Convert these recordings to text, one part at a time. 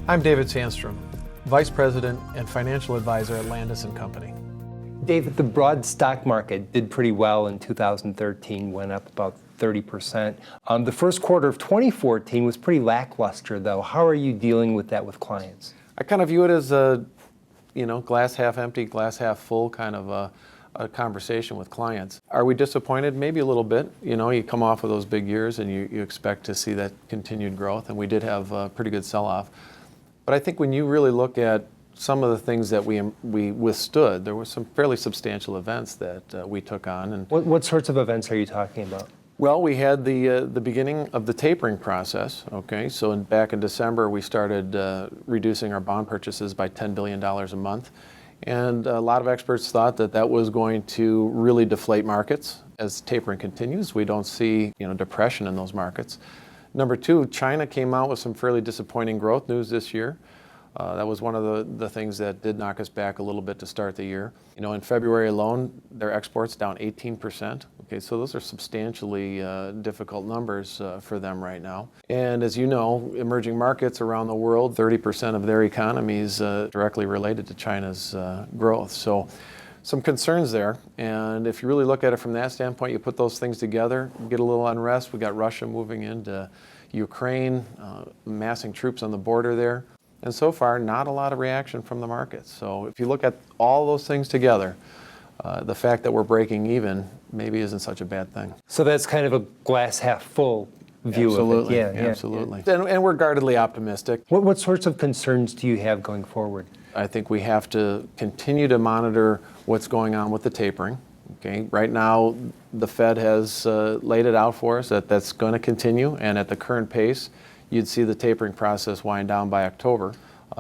I'm David Sandstrom, Vice President and Financial Advisor at Landaas Company. David, the broad stock market did pretty well in 2013, went up about 30%. The first quarter of 2014 was pretty lackluster, though. How are you dealing with that with clients? I kind of view it as a, glass half empty, glass half full kind of a conversation with clients. Are we disappointed? Maybe a little bit. You come off of those big years and you expect to see that continued growth, and we did have a pretty good sell-off. But I think when you really look at some of the things that we withstood, there were some fairly substantial events that we took on. And what sorts of events are you talking about? Well, we had the beginning of the tapering process. Okay, so back in December, we started reducing our bond purchases by $10 billion a month, and a lot of experts thought that that was going to really deflate markets. As tapering continues, we don't see depression in those markets. Number two, China came out with some fairly disappointing growth news this year. That was one of the things that did knock us back a little bit to start the year. In February alone, their exports down 18%. Okay, so those are substantially difficult numbers for them right now. And as you know, emerging markets around the world, 30% of their economy is directly related to China's growth. So some concerns there. And if you really look at it from that standpoint, you put those things together, get a little unrest. We got Russia moving into Ukraine, massing troops on the border there. And so far, not a lot of reaction from the markets. So if you look at all those things together, the fact that we're breaking even maybe isn't such a bad thing. So that's kind of a glass half full view of it. Yeah, absolutely. Yeah. And we're guardedly optimistic. What sorts of concerns do you have going forward? I think we have to continue to monitor what's going on with the tapering. Okay, right now the Fed has laid it out for us that that's going to continue, and at the current pace, you'd see the tapering process wind down by October.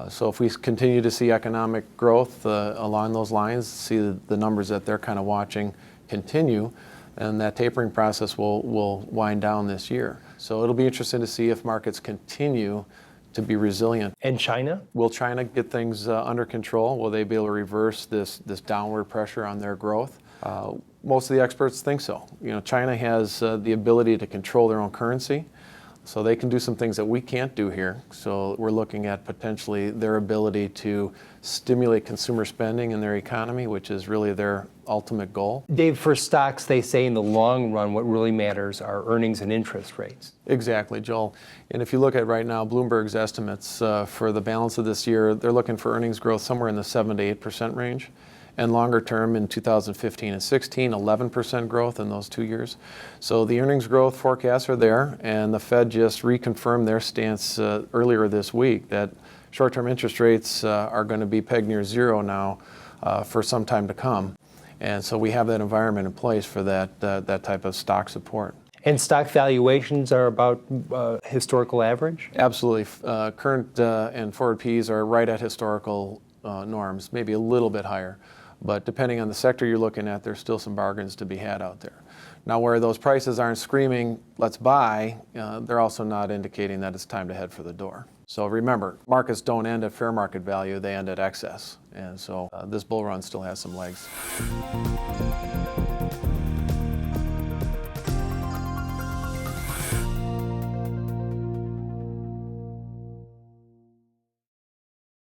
So if we continue to see economic growth along those lines, see the numbers that they're kind of watching continue, and that tapering process will wind down this year. So it'll be interesting to see if markets continue to be resilient. And China? Will China get things under control? Will they be able to reverse this downward pressure on their growth? Most of the experts think so. China has the ability to control their own currency, so they can do some things that we can't do here. So we're looking at potentially their ability to stimulate consumer spending in their economy, which is really their ultimate goal. Dave, for stocks, they say in the long run, what really matters are earnings and interest rates. Exactly, Joel. And if you look at right now, Bloomberg's estimates for the balance of this year, they're looking for earnings growth somewhere in the 7 to 8% range. And longer term in 2015 and 16, 11% growth in those 2 years. So the earnings growth forecasts are there, and the Fed just reconfirmed their stance earlier this week that short-term interest rates are going to be pegged near zero now for some time to come. And so we have that environment in place for that type of stock support. And stock valuations are about historical average? Absolutely. Current and forward Ps are right at historical norms, maybe a little bit higher. But depending on the sector you're looking at, there's still some bargains to be had out there. Now, where those prices aren't screaming, let's buy, they're also not indicating that it's time to head for the door. So remember, markets don't end at fair market value, they end at excess. And so this bull run still has some legs.